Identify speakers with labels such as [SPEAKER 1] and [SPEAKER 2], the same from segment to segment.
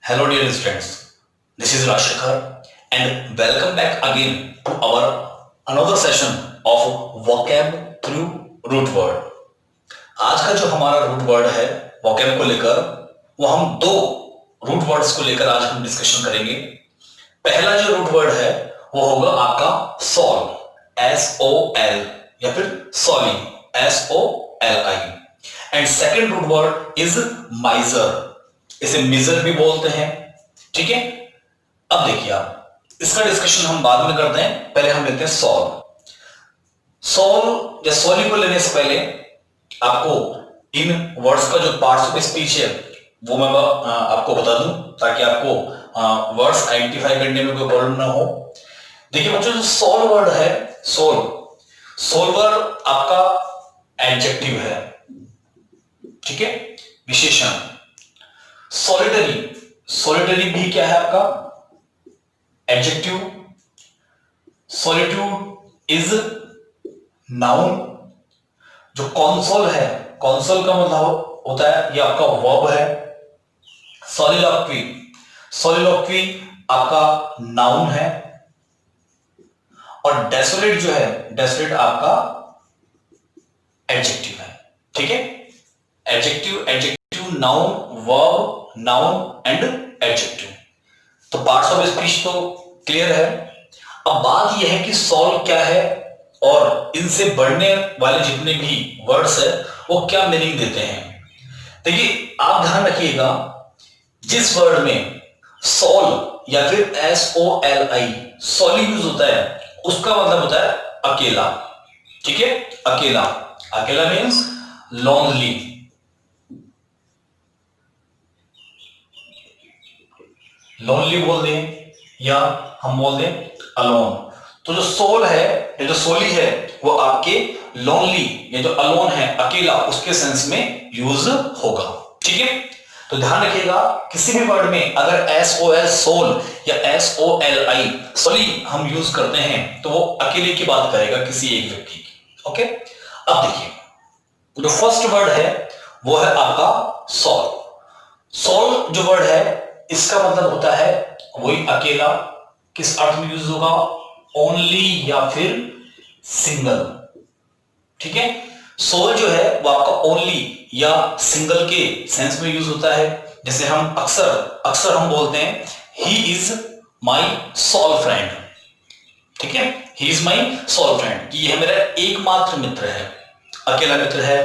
[SPEAKER 1] Hello dear students, this is Rashikar and welcome back again to our another session of vocab through root word. आज का जो हमारा root word है vocab को लेकर वो हम दो रूट वर्ड्स को लेकर आज हम डिस्कशन करेंगे। पहला जो रूट वर्ड है वो होगा आपका सॉल SOL या फिर soli SOLI and second root word is miser, इसे मिजर भी बोलते हैं। ठीक है, अब देखिए आप इसका डिस्कशन हम बाद में करते हैं, पहले हम लेते हैं सॉल। सॉल या सॉली को लेने से पहले आपको इन वर्ड्स का जो पार्ट्स ऑफ स्पीच है वो मैं आपको बता दूं ताकि आपको वर्ड्स आइडेंटिफाई करने में कोई प्रॉब्लम ना हो। देखिए बच्चों, जो सॉल वर्ड है, सॉल वर्ड आपका एडजेक्टिव है, ठीक है, विशेषण। सॉलिटरी भी क्या है आपका एडजेक्टिव। Solitude is noun. जो कॉन्सोल है, कॉन्सोल का मतलब होता है ये आपका वर्ब है। सॉलिलॉक्वी आपका नाउन है और डेसोलेट जो है, डेसोलेट आपका एडजेक्टिव है। ठीक है, adjective noun verb noun and adjective. तो पार्ट्स ऑफ स्पीच तो क्लियर है। अब बात यह है कि सॉल क्या है और इनसे बढ़ने वाले जितने भी वर्ड्स है वो क्या मीनिंग देते हैं। देखिए आप ध्यान रखिएगा, जिस वर्ड में सॉल या फिर SOLI सॉली यूज होता है उसका मतलब होता है अकेला। ठीक है, अकेला मीन्स लोनली। लोनली बोल दें या हम बोल दें अलोन। तो जो सोल है या जो सोली है वो आपके लोनली या जो अलोन है अकेला उसके सेंस में यूज होगा। ठीक है, तो ध्यान रखिएगा किसी भी वर्ड में अगर SOL सोल या SOLI सोली हम यूज करते हैं तो वो अकेले की बात करेगा, किसी एक व्यक्ति की। ओके, अब देखिए जो फर्स्ट वर्ड है वो है आपका सॉल। सॉल जो वर्ड है इसका मतलब होता है वही अकेला। किस अर्थ में यूज होगा, ओनली या फिर सिंगल। ठीक है, सोल जो है वो आपका ओनली या सिंगल के सेंस में यूज होता है। जैसे हम अक्सर हम बोलते हैं he is my sole friend. ठीक है, he is my sole friend, कि यह मेरा एकमात्र मित्र है, अकेला मित्र है,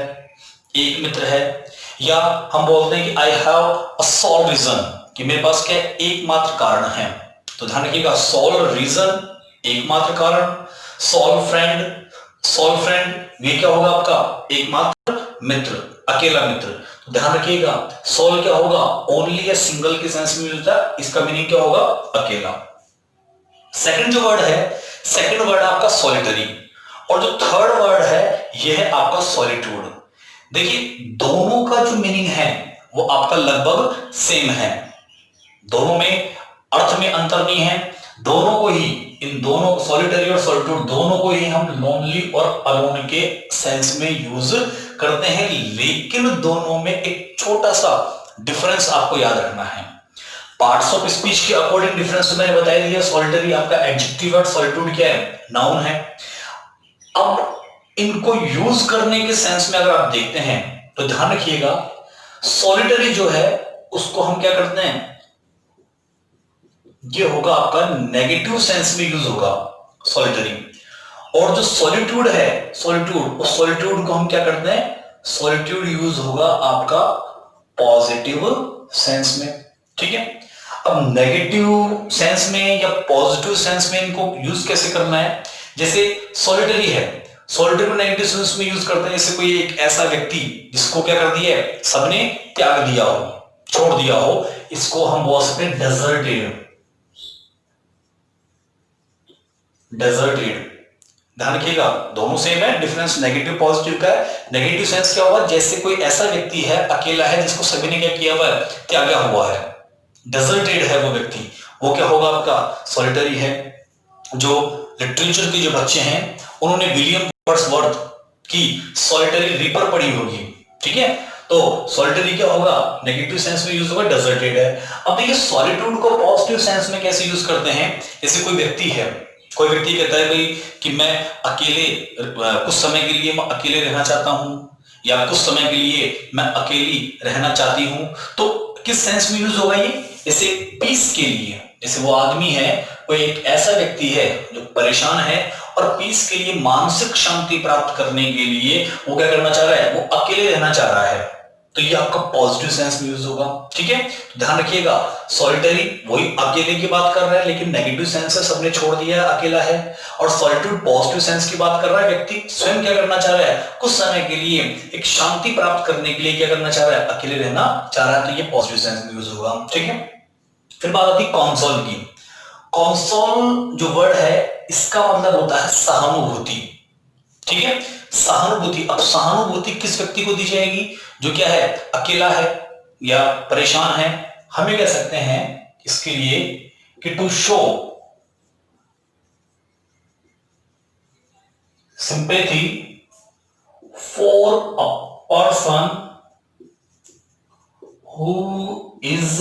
[SPEAKER 1] एक मित्र है। या हम बोलते हैं कि I have a sole reason, कि मेरे पास क्या एकमात्र कारण है। तो ध्यान रखिएगा, सोल रीजन एकमात्र कारण, सोल फ्रेंड ये क्या होगा आपका एकमात्र मित्र, अकेला मित्र। तो ध्यान रखिएगा सोल क्या होगा, ओनली या सिंगल के सेंस में मिलता है, इसका मीनिंग क्या होगा, अकेला। सेकंड जो वर्ड है, सेकंड वर्ड आपका सॉलिटरी और जो थर्ड वर्ड है यह है आपका सॉलिट्यूड। देखिए दोनों का जो मीनिंग है वो आपका लगभग सेम है, दोनों में अर्थ में अंतर नहीं है। दोनों को ही, इन दोनों सॉलिटरी और सॉलिट्यूड दोनों को ही हम लोनली और अलोन के सेंस में यूज करते हैं, लेकिन दोनों में एक छोटा सा डिफरेंस आपको याद रखना है। पार्ट्स ऑफ स्पीच के अकॉर्डिंग डिफरेंस मैंने बता दिया। सॉलिटरी आपका एडजेक्टिव और सॉलिट्यूड क्या है, नाउन है। अब इनको यूज करने के सेंस में अगर आप देखते हैं तो ध्यान रखिएगा, सॉलिटरी जो है उसको हम क्या करते हैं, ये होगा आपका नेगेटिव सेंस में यूज होगा सॉलिटरी। और जो सॉलिट्यूड है, सॉलिट्यूड को हम क्या करते हैं, सॉलिट्यूड यूज होगा आपका पॉजिटिव सेंस में। ठीक है, अब नेगेटिव सेंस में या पॉजिटिव सेंस में इनको यूज कैसे करना है। जैसे सॉलिटरी है, सॉलिटरी को नेगेटिव सेंस में यूज करते हैं, जैसे कोई एक ऐसा व्यक्ति जिसको क्या कर दिया है, सबने त्याग दिया हो, छोड़ दिया हो, इसको हम बोल सकते हैं डेजर्टेड। ध्यान रखिएगा दोनों सेम है, डिफरेंस नेगेटिव पॉजिटिव का है। नेगेटिव सेंस क्या होगा, जैसे कोई ऐसा व्यक्ति है अकेला है जिसको सभी ने क्या किया हुआ है, त्यागा हुआ है, डेजर्टेड है वो व्यक्ति, वो क्या होगा आपका सॉलिटरी है। जो लिटरेचर के जो बच्चे हैं उन्होंने विलियम वर्ड्सवर्थ की सॉलिटरी रीपर पढ़ी होगी। ठीक है, तो सॉलिटरी क्या होगा, नेगेटिव सेंस में यूज होगा, डेजर्टेड है। अब देखिए सॉलिट्यूड को पॉजिटिव सेंस में कैसे यूज करते हैं। जैसे कोई व्यक्ति है, कोई व्यक्ति कहता है भाई कि मैं अकेले कुछ समय के लिए मैं अकेले रहना चाहता हूं, या कुछ समय के लिए मैं अकेली रहना चाहती हूं, तो किस सेंस में यूज होगा ये, जैसे पीस के लिए। जैसे वो आदमी है, वो एक ऐसा व्यक्ति है जो परेशान है और पीस के लिए, मानसिक शांति प्राप्त करने के लिए वो क्या करना चाह रहा है, वो अकेले रहना चाह रहा है, तो ये आपका पॉजिटिव सेंस में यूज होगा। ठीक है, तो ध्यान रखिएगा सॉलिटरी वही अकेले की बात कर रहा है, लेकिन नेगेटिव सेंस है, सबने छोड़ दिया है, अकेला है। और सॉलिट्यूड पॉजिटिव सेंस की बात कर रहा है, व्यक्ति स्वयं क्या करना चाह रहा है, कुछ समय के लिए एक शांति प्राप्त करने के लिए क्या करना चाह रहा है, अकेले रहना चाह रहा है, तो ये पॉजिटिव सेंस में यूज होगा। ठीक है, फिर बात आती है कॉन्सोल की। कॉन्सोल जो वर्ड है इसका मतलब होता है सहानुभूति। ठीक है, सहानुभूति। अब सहानुभूति किस व्यक्ति को दी जाएगी, जो क्या है, अकेला है या परेशान है। हमें कह सकते हैं इसके लिए कि to show sympathy for a person who is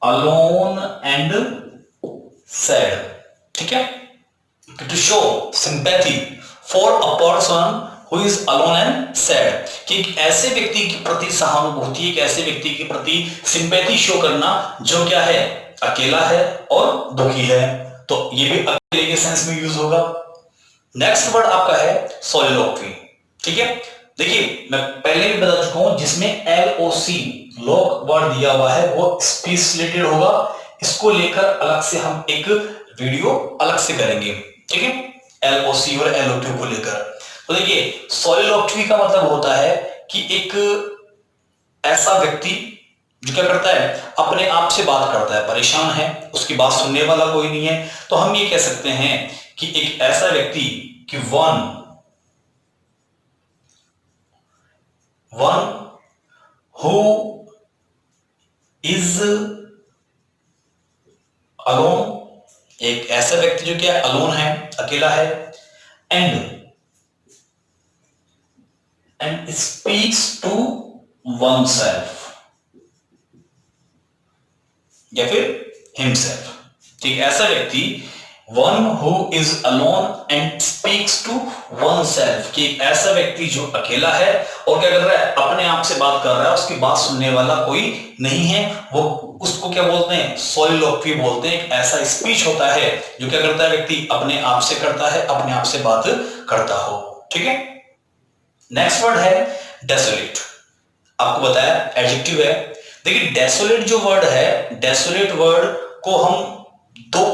[SPEAKER 1] alone and sad. ठीक है, to show sympathy for a person who is alone and sad, कि एक ऐसे व्यक्ति के प्रति सहानुभूति, एक ऐसे व्यक्ति के प्रति सिंपैथी शो करना जो क्या है, अकेला है और दुखी है, तो ये भी अकेले के सेंस में यूज होगा। नेक्स्ट वर्ड आपका है सोलिलोक्वी। ठीक है, देखिए मैं पहले भी बता चुका हूं, जिसमें LOC लोक वर्ड दिया हुआ है वो स्पीच रिलेटेड होगा। इसको लेकर अलग से हम एक वीडियो अलग से करेंगे। ठीक है, LOC और LOQ को लेकर। तो देखिए सोलिलोक्वी का मतलब होता है कि एक ऐसा व्यक्ति जो क्या करता है, अपने आप से बात करता है, परेशान है, उसकी बात सुनने वाला कोई नहीं है, तो हम ये कह सकते हैं कि एक ऐसा व्यक्ति कि वन हु इज अलोन, एक ऐसा व्यक्ति जो क्या अलोन है, अकेला है, and speaks to oneself या फिर हिमसेल्फ। ठीक, ऐसा व्यक्ति one who is alone and speaks to oneself, कि ऐसा व्यक्ति जो अकेला है और क्या कर रहा है, अपने आप से बात कर रहा है, उसकी बात सुनने वाला कोई नहीं है, वो उसको क्या बोलते हैं, सोलिलोक्वी बोलते हैं। एक ऐसा स्पीच होता है जो क्या करता है, व्यक्ति अपने आप से करता है, अपने आप से बात करता हो। ठीक है, नेक्स्ट वर्ड है डेसोलेट। आपको बताया एडजेक्टिव है। देखिए डेसोलेट जो वर्ड है, डेसोलेट वर्ड को हम दो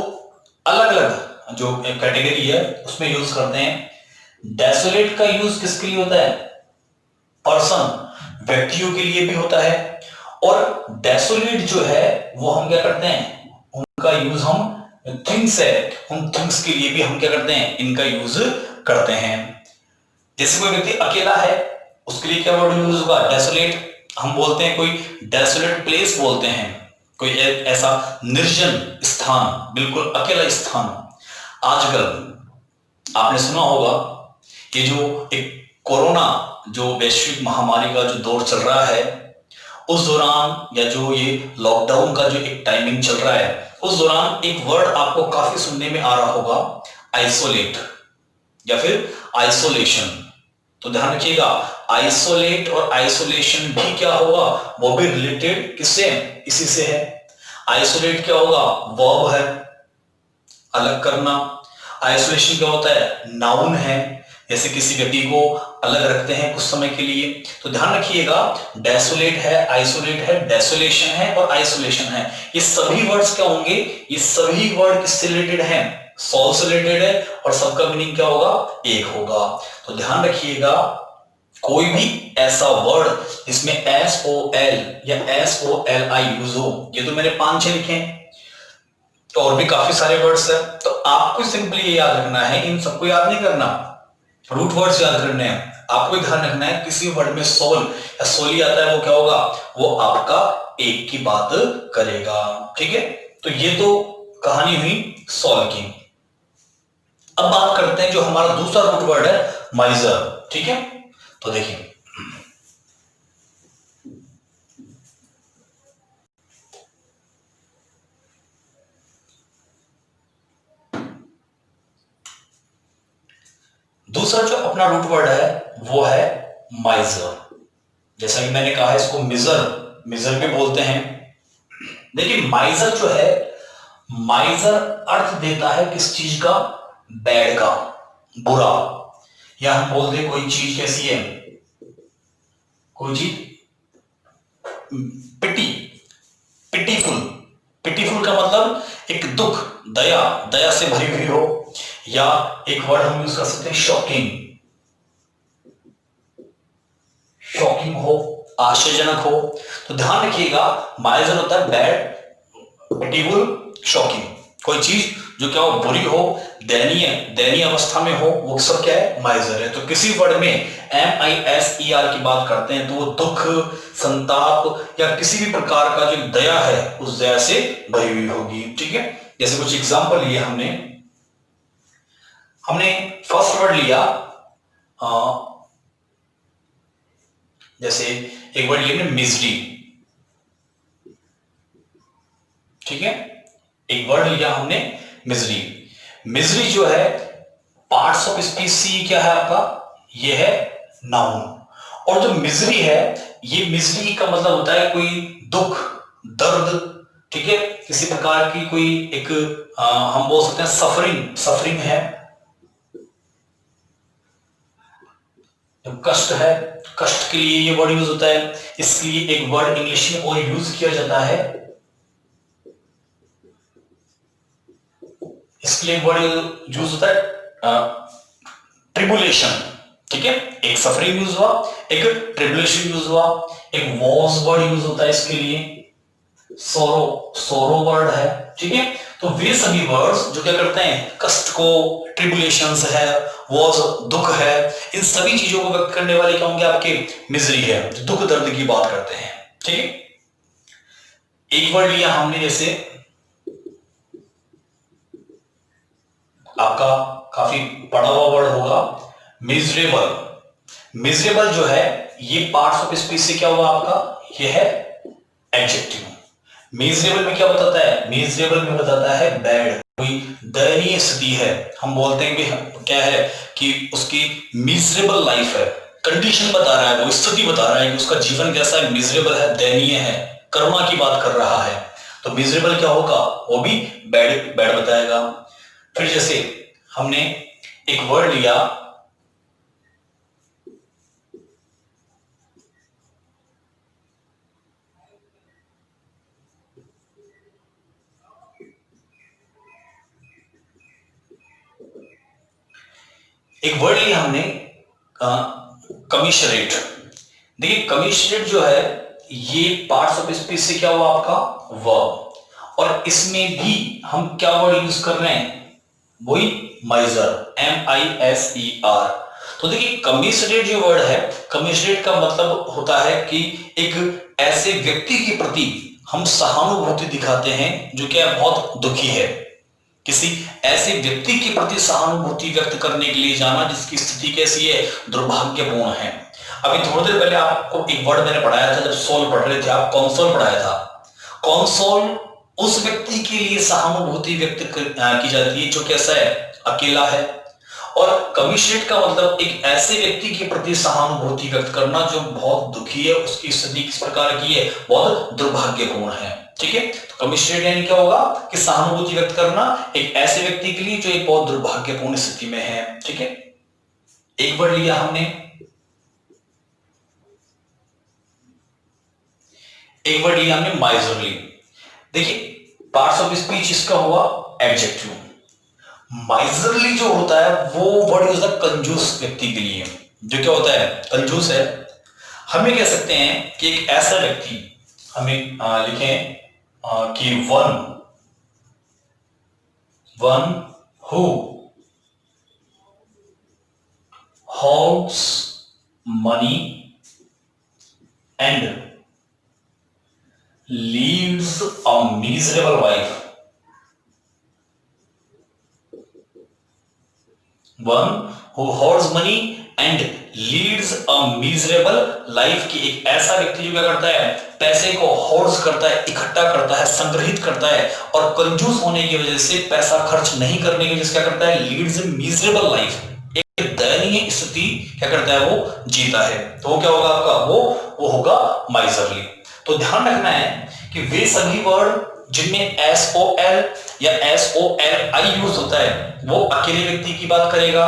[SPEAKER 1] अलग अलग जो कैटेगरी है उसमें यूज करते हैं। डेसोलेट का यूज किसके लिए होता है, पर्सन, व्यक्तियों के लिए भी होता है, और डेसोलेट जो है वो हम क्या करते हैं, उनका यूज हम थिंग्स है, उन थिंग्स के लिए भी हम क्या करते हैं, इनका यूज करते हैं। जैसे कोई व्यक्ति अकेला है, उसके लिए क्या वर्ड यूज होगा, डेसोलेट। हम बोलते हैं कोई डेसोलेट प्लेस बोलते हैं, कोई ऐसा निर्जन स्थान, बिल्कुल अकेला स्थान। आजकल आपने सुना होगा कि जो एक कोरोना जो वैश्विक महामारी का जो दौर चल रहा है, उस दौरान या जो ये लॉकडाउन का जो एक टाइमिंग चल रहा है, उस दौरान एक वर्ड आपको काफी सुनने में आ रहा होगा, आइसोलेट या फिर आइसोलेशन। तो ध्यान रखिएगा, आइसोलेट और आइसोलेशन भी क्या होगा, वो भी रिलेटेड किससे, इसी से है। आइसोलेट क्या होगा, वर्ब है, अलग करना। आइसोलेशन क्या होता है, नाउन है, जैसे किसी व्यक्ति को अलग रखते हैं कुछ समय के लिए। तो ध्यान रखिएगा, डेसोलेट है, आइसोलेट है, डेसोलेशन है और आइसोलेशन है। ये सभी वर्ड्स क्या होंगे, ये सभी वर्ड किससे रिलेटेड हैं, सोल से रिलेटेड है, और सबका मीनिंग क्या होगा, एक होगा। तो ध्यान रखिएगा, कोई भी ऐसा वर्ड जिसमें SOL या SOLI यूज हो, ये तो मैंने 5-6 लिखे हैं, तो और भी काफी सारे वर्ड्स हैं, तो आपको सिंपली ये याद रखना है, इन सबको याद नहीं करना, रूट वर्ड्स याद करने हैं। आपको ध्यान रखना है किसी वर्ड में सोल या सोली आता है, वो क्या होगा, वो आपका एक की बात करेगा। ठीक है, तो ये तो कहानी हुई सोल की। अब बात करते हैं जो हमारा दूसरा रूट वर्ड है, माइजर। ठीक है, तो देखिए दूसरा जो अपना रूट वर्ड है वो है माइजर। जैसा कि मैंने कहा इसको मिजर भी बोलते हैं। देखिए माइजर जो है, माइजर अर्थ देता है किस चीज का? बैड का, बुरा। या हम बोलते हैं कोई चीज कैसी है, कोई चीज पिटी, पिटीफुल। पिटीफुल का मतलब एक दुख, दया, दया से भरी हुई हो। या एक वर्ड हम यूज कर सकते हैं शॉकिंग, शॉकिंग हो, आश्चर्यजनक हो। तो ध्यान रखिएगा माइजर होता है बैड, पिटीफुल, शॉकिंग। कोई चीज जो क्या हो, बुरी हो, दयनीय, दयनीय अवस्था में हो, वो सब क्या है? माइजर है। तो किसी वर्ड में MISER की बात करते हैं तो वो दुख, संताप या किसी भी प्रकार का जो दया है उस दया से भरी हुई होगी। ठीक है, जैसे कुछ एग्जांपल लिए हमने फर्स्ट वर्ड लिया, जैसे एक वर्ड लिया मिजरी। ठीक है, एक वर्ड लिया हमने मिजरी। मिजरी जो है पार्ट्स ऑफ स्पीच सी क्या है आपका? ये है नाउन। और जो मिजरी है, ये मिजरी का मतलब होता है कोई दुख, दर्द। ठीक है, किसी प्रकार की कोई एक हम बोल सकते हैं सफरिंग, सफरिंग है, कष्ट है, कष्ट के लिए ये वर्ड यूज होता है। इसलिए एक वर्ड इंग्लिश में और यूज किया जाता है, इसके लिए वर्ड यूज होता है ट्रिबुलेशन। ठीक है, एक सफरिंग यूज हुआ, एक ट्रिबुलेशन यूज हुआ, एक वॉज वर्ड यूज होता है इसके लिए, सोरो, सोरो वर्ड है। ठीक है, तो वे सभी वर्ड्स जो क्या करते हैं, कष्ट को, ट्रिबुलेशंस है, वॉज दुख है, इन सभी चीजों को व्यक्त करने वाले क्या होंगे? आपके मिजरी है, दुख दर्द की बात करते हैं। ठीक है, एक वर्ड लिया हमने, जैसे आपका काफी पढ़ा हुआ वर्ड होगा मिजरेबल। मिजरेबल जो है ये पार्ट्स ऑफ स्पीच से क्या हुआ आपका? ये है एडजेक्टिव। मिजरेबल में क्या बताता है? मिजरेबल में बताता है बैड, कोई दयनीय स्थिति है। हम बोलते हैं कि क्या है कि उसकी मिजरेबल लाइफ है, कंडीशन बता रहा है, वो स्थिति बता रहा है कि उसका जीवन कैसा है, मिजरेबल है, दयनीय है, कर्मा की बात कर रहा है। तो मिजरेबल क्या होगा? वो भी बैड, बैड बताएगा। फिर जैसे हमने एक वर्ड लिया हमने कमिशरेट। देखिए कमिशरेट जो है ये पार्ट्स ऑफ स्पीच से क्या हुआ आपका? वर्ब। और इसमें भी हम क्या वर्ड यूज कर रहे हैं? वही माइजर, MISER। तो देखिए कमिशरेट जो वर्ड है, कमिशरेट का मतलब होता है कि एक ऐसे व्यक्ति के प्रति हम सहानुभूति दिखाते हैं जो क्या बहुत दुखी है। किसी ऐसे व्यक्ति के प्रति सहानुभूति व्यक्त करने के लिए जाना जिसकी स्थिति कैसी है? दुर्भाग्यपूर्ण है। अभी थोड़ी देर पहले आपको एक वर्ड मैंने पढ़ाया था, जब सोल पढ़ रहे थे आप, कॉन्सोल पढ़ाया था। कॉन्सोल उस व्यक्ति के लिए सहानुभूति व्यक्त की जाती है जो कैसा है? अकेला है। और कमिशरेट का मतलब एक ऐसे व्यक्ति के प्रति सहानुभूति व्यक्त करना जो बहुत दुखी है, उसकी स्थिति किस प्रकार की है? बहुत दुर्भाग्यपूर्ण है। ठीक है, तो कमिशरेट यानी क्या होगा कि सहानुभूति व्यक्त करना एक ऐसे व्यक्ति के लिए जो एक बहुत दुर्भाग्यपूर्ण स्थिति में है। ठीक है, एक वर्ड लिया हमने, एक वर्ड लिया हमने माइजरली। देखिए पार्ट्स ऑफ स्पीच इसका हुआ एडजेक्टिव। माइजरली जो होता है वो वर्ड यूज होता है कंजूस व्यक्ति के लिए, जो क्या होता है? कंजूस है। हमें कह सकते हैं कि एक ऐसा व्यक्ति, हमें लिखें कि one who hoards money and leads a miserable life. One who hoards money and leads a miserable life की एक ऐसा व्यक्ति जो क्या करता है? पैसे को होर्ड्स करता है, इकट्ठा करता है, संग्रहित करता है, और कंजूस होने की वजह से पैसा खर्च नहीं करने की वजह से क्या करता है? लीड्स ए मिजरेबल लाइफ, दयनीय स्थिति क्या करता है, वो जीता है। तो वो क्या होगा आपका, वो होगा माइजरली। तो ध्यान रखना है कि वे सभी वर्ड जिनमें SOL या SOLI यूज होता है वो अकेले व्यक्ति की बात करेगा,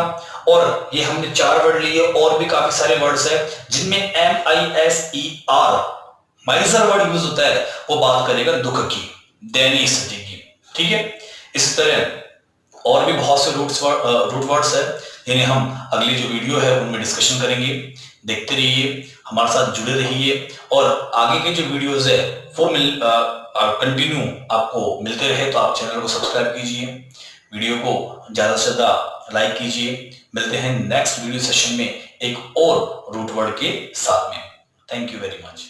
[SPEAKER 1] और ये हमने 4 वर्ड लिए, और भी काफी सारे वर्ड्स है जिनमें MISER माइजर वर्ड यूज होता है, वो बात करेगा दुख की, दयनीय स्थिति की। ठीक है, इस तरह और भी बहुत से रूट वर्ड्स है जिन्हें हम अगली जो वीडियो है उनमें डिस्कशन करेंगे। देखते रहिए, हमारे साथ जुड़े रहिए, और आगे के जो वीडियोस है वो कंटिन्यू आपको मिलते रहे। तो आप चैनल को सब्सक्राइब कीजिए, वीडियो को ज्यादा से ज्यादा लाइक कीजिए। मिलते हैं नेक्स्ट वीडियो सेशन में एक और रूट वर्ड के साथ में। Thank you very much.